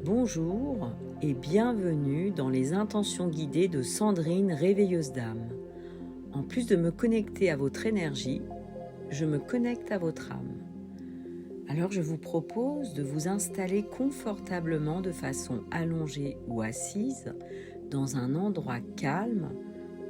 Bonjour et bienvenue dans les intentions guidées de Sandrine, réveilleuse d'âme. En plus de me connecter à votre énergie, je me connecte à votre âme. Alors je vous propose de vous installer confortablement de façon allongée ou assise dans un endroit calme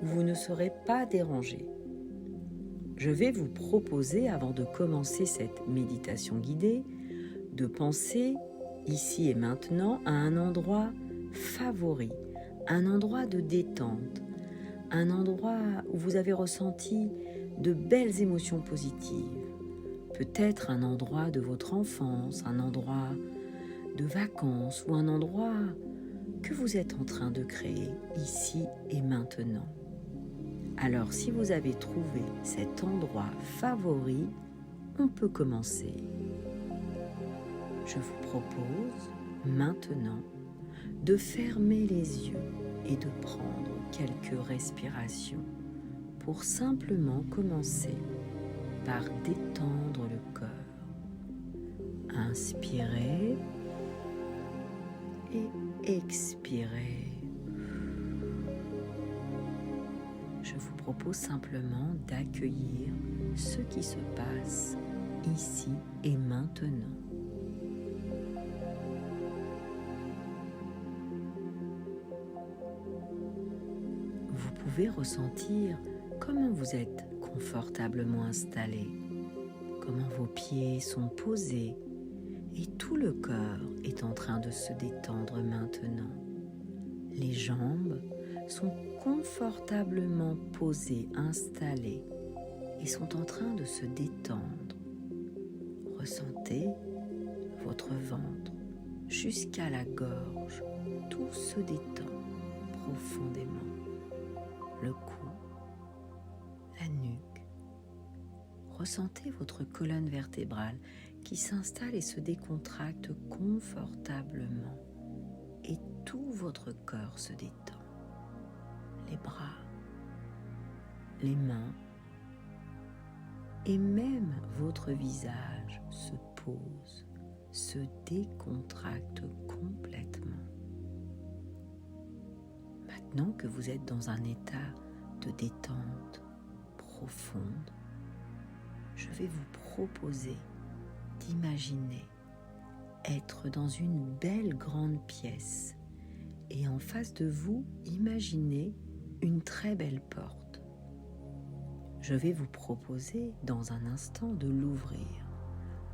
où vous ne serez pas dérangé. Je vais vous proposer, avant de commencer cette méditation guidée, de penser ici et maintenant à un endroit favori, un endroit de détente, un endroit où vous avez ressenti de belles émotions positives. Peut-être un endroit de votre enfance, un endroit de vacances ou un endroit que vous êtes en train de créer ici et maintenant. Alors si vous avez trouvé cet endroit favori, on peut commencer. Je vous propose maintenant de fermer les yeux et de prendre quelques respirations pour simplement commencer par détendre le corps. Inspirez et expirez. Je vous propose simplement d'accueillir ce qui se passe ici et maintenant. Vous pouvez ressentir comment vous êtes confortablement installé, comment vos pieds sont posés et tout le corps est en train de se détendre maintenant. Les jambes sont confortablement posées, installées et sont en train de se détendre. Ressentez votre ventre jusqu'à la gorge, tout se détend profondément. Le cou, la nuque. Ressentez votre colonne vertébrale qui s'installe et se décontracte confortablement et tout votre corps se détend. Les bras, les mains et même votre visage se pose, se décontracte complètement. Maintenant que vous êtes dans un état de détente profonde, je vais vous proposer d'imaginer être dans une belle grande pièce et en face de vous, imaginez une très belle porte. Je vais vous proposer dans un instant de l'ouvrir,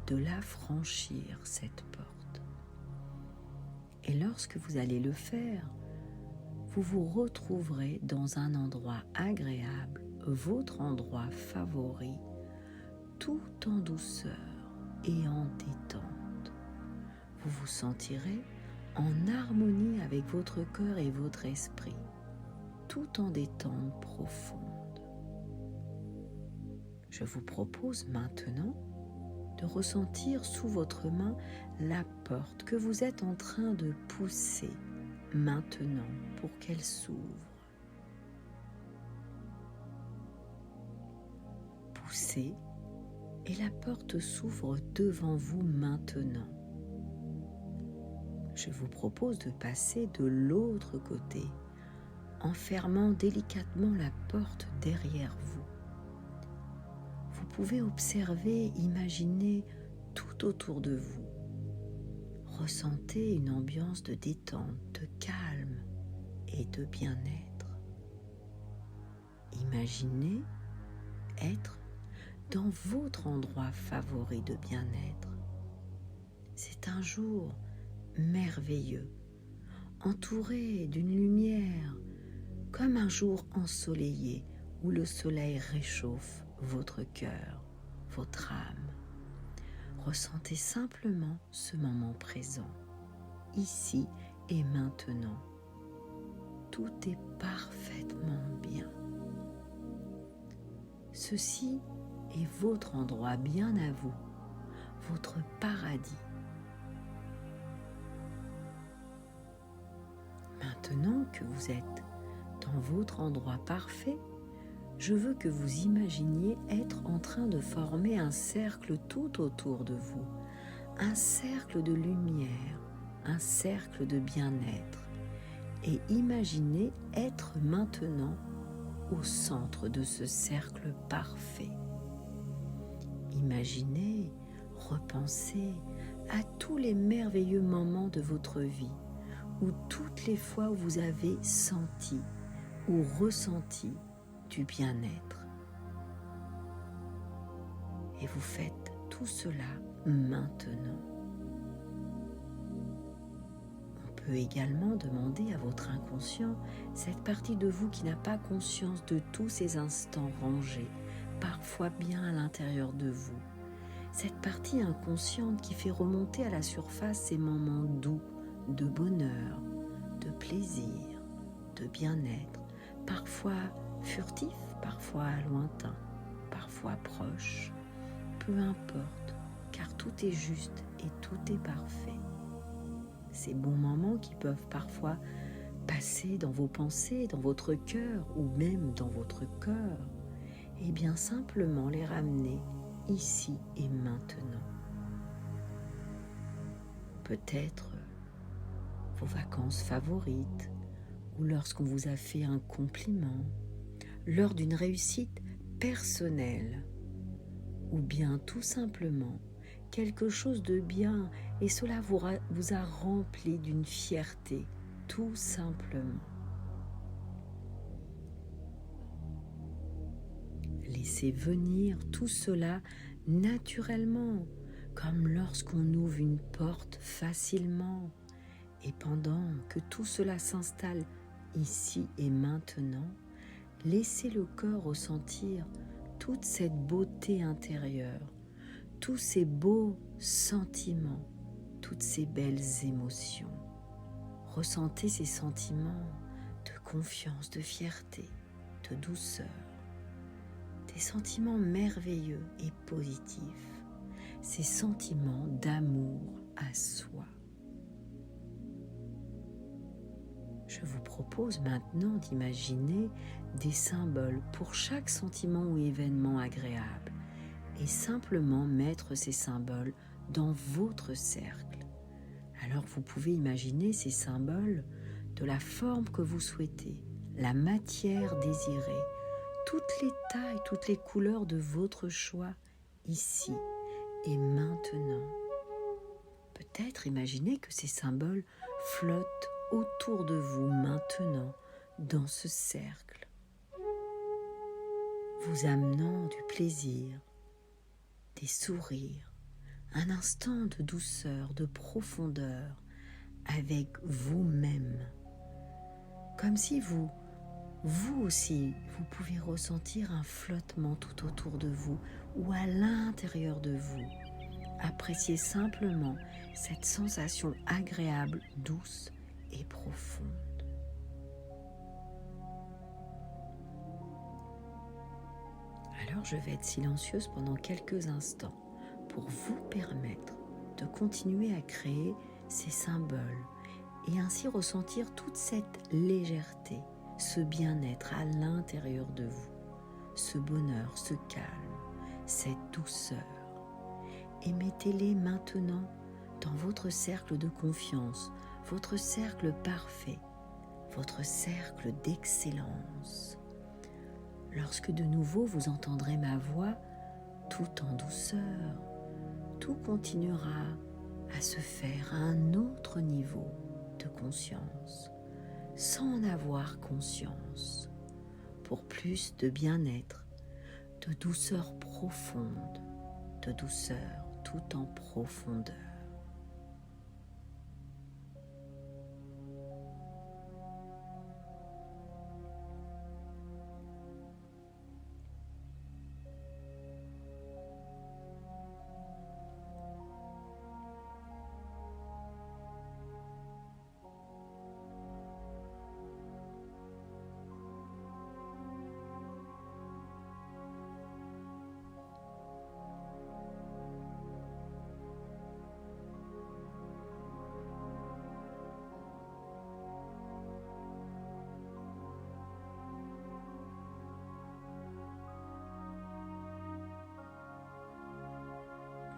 de la franchir cette porte. Et lorsque vous allez le faire, vous vous retrouverez dans un endroit agréable, votre endroit favori, tout en douceur et en détente. Vous vous sentirez en harmonie avec votre cœur et votre esprit, tout en détente profonde. Je vous propose maintenant de ressentir sous votre main la porte que vous êtes en train de pousser maintenant pour qu'elle s'ouvre. Poussez et la porte s'ouvre devant vous maintenant. Je vous propose de passer de l'autre côté en fermant délicatement la porte derrière vous. Vous pouvez observer, imaginer tout autour de vous. Ressentez une ambiance de détente, de calme et de bien-être. Imaginez être dans votre endroit favori de bien-être. C'est un jour merveilleux, entouré d'une lumière, comme un jour ensoleillé où le soleil réchauffe votre cœur, votre âme. Ressentez simplement ce moment présent, ici et maintenant. Tout est parfaitement bien. Ceci est votre endroit bien à vous, votre paradis. Maintenant que vous êtes dans votre endroit parfait, je veux que vous imaginiez être en train de former un cercle tout autour de vous, un cercle de lumière, un cercle de bien-être et imaginez être maintenant au centre de ce cercle parfait. Imaginez, repensez à tous les merveilleux moments de votre vie ou toutes les fois où vous avez senti ou ressenti du bien-être. Et vous faites tout cela maintenant. On peut également demander à votre inconscient, cette partie de vous qui n'a pas conscience de tous ces instants rangés, parfois bien à l'intérieur de vous, cette partie inconsciente qui fait remonter à la surface ces moments doux, de bonheur, de plaisir, de bien-être, parfois furtifs, parfois lointains, parfois proches, peu importe, car tout est juste et tout est parfait. Ces bons moments qui peuvent parfois passer dans vos pensées, dans votre cœur ou même dans votre cœur, et bien simplement les ramener ici et maintenant. Peut-être vos vacances favorites ou lorsqu'on vous a fait un compliment, lors d'une réussite personnelle ou bien tout simplement quelque chose de bien et cela vous a rempli d'une fierté, tout simplement. Laissez venir tout cela naturellement, comme lorsqu'on ouvre une porte facilement. Et pendant que tout cela s'installe ici et maintenant, laissez le corps ressentir toute cette beauté intérieure, tous ces beaux sentiments, toutes ces belles émotions. Ressentez ces sentiments de confiance, de fierté, de douceur, des sentiments merveilleux et positifs, ces sentiments d'amour à soi. Je vous propose maintenant d'imaginer des symboles pour chaque sentiment ou événement agréable et simplement mettre ces symboles dans votre cercle. Alors vous pouvez imaginer ces symboles de la forme que vous souhaitez, la matière désirée, toutes les tailles, toutes les couleurs de votre choix ici et maintenant. Peut-être imaginez que ces symboles flottent autour de vous maintenant dans ce cercle, vous amenant du plaisir, des sourires, un instant de douceur, de profondeur avec vous-même, comme si vous aussi, vous pouvez ressentir un flottement tout autour de vous ou à l'intérieur de vous. Appréciez simplement cette sensation agréable, douce et profonde. Alors je vais être silencieuse pendant quelques instants pour vous permettre de continuer à créer ces symboles et ainsi ressentir toute cette légèreté, ce bien-être à l'intérieur de vous, ce bonheur, ce calme, cette douceur. Et mettez-les maintenant dans votre cercle de confiance, votre cercle parfait, votre cercle d'excellence. Lorsque de nouveau vous entendrez ma voix, tout en douceur, tout continuera à se faire à un autre niveau de conscience, sans en avoir conscience, pour plus de bien-être, de douceur profonde, de douceur tout en profondeur.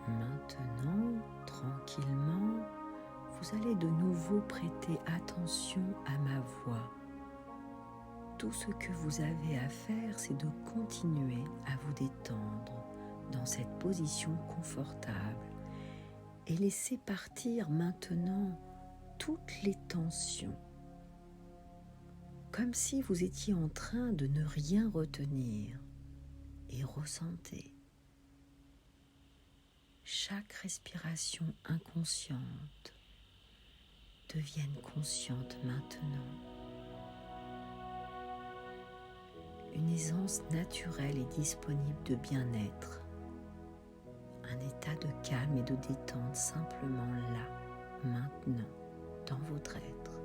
Maintenant, tranquillement, vous allez de nouveau prêter attention à ma voix. Tout ce que vous avez à faire, c'est de continuer à vous détendre dans cette position confortable et laisser partir maintenant toutes les tensions, comme si vous étiez en train de ne rien retenir, et ressentez chaque respiration inconsciente devienne consciente maintenant. Une aisance naturelle et disponible de bien-être, un état de calme et de détente simplement là, maintenant, dans votre être.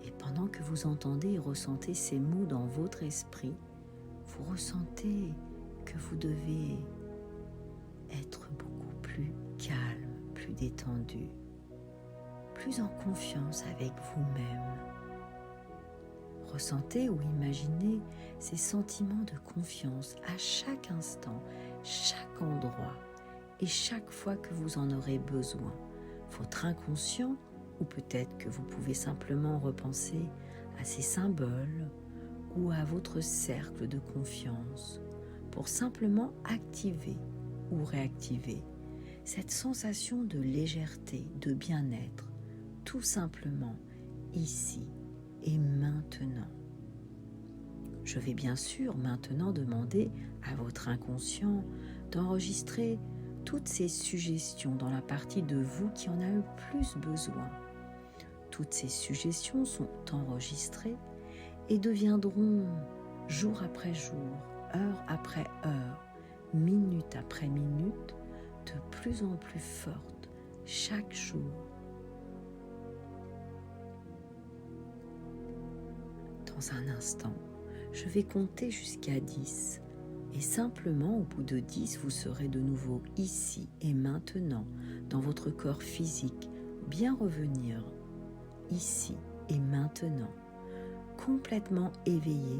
Et pendant que vous entendez et ressentez ces mots dans votre esprit, vous ressentez que vous devez être beaucoup plus calme, plus détendu, plus en confiance avec vous-même. Ressentez ou imaginez ces sentiments de confiance à chaque instant, chaque endroit et chaque fois que vous en aurez besoin. Votre inconscient, ou peut-être que vous pouvez simplement repenser à ces symboles ou à votre cercle de confiance pour simplement activer ou réactiver cette sensation de légèreté, de bien-être, tout simplement ici et maintenant. Je vais bien sûr maintenant demander à votre inconscient d'enregistrer toutes ces suggestions dans la partie de vous qui en a le plus besoin. Toutes ces suggestions sont enregistrées et deviendront jour après jour, heure après heure, minute après minute, de plus en plus fortes chaque jour. Dans un instant, je vais compter jusqu'à 10 et simplement au bout de 10, vous serez de nouveau ici et maintenant dans votre corps physique, bien revenir ici et maintenant, complètement éveillé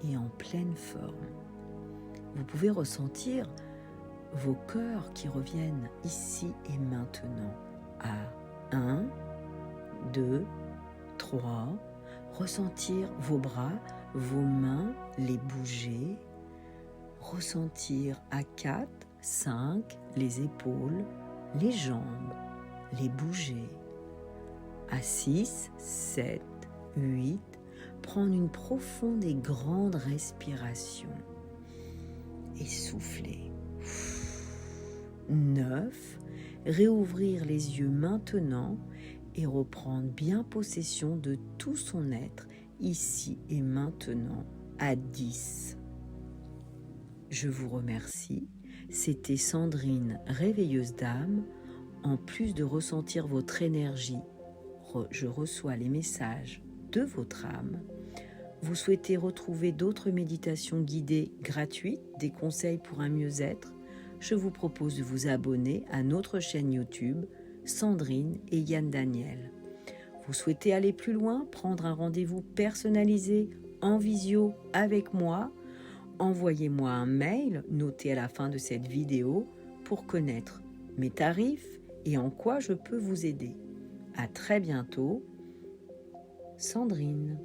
et en pleine forme. Vous pouvez ressentir vos cœurs qui reviennent ici et maintenant à 1, 2, 3, ressentir vos bras, vos mains, les bouger, ressentir à 4, 5, les épaules, les jambes, les bouger, à 6, 7, 8, prendre une profonde et grande respiration et souffler. 9, réouvrir les yeux maintenant et reprendre bien possession de tout son être ici et maintenant à 10. Je vous remercie. C'était Sandrine, réveilleuse d'âme. En plus de ressentir votre énergie, je reçois les messages de votre âme. Vous souhaitez retrouver d'autres méditations guidées gratuites, des conseils pour un mieux-être? Je vous propose de vous abonner à notre chaîne YouTube, Sandrine et Yann Daniel. Vous souhaitez aller plus loin, prendre un rendez-vous personnalisé en visio avec moi? Envoyez-moi un mail noté à la fin de cette vidéo pour connaître mes tarifs et en quoi je peux vous aider. À très bientôt, Sandrine.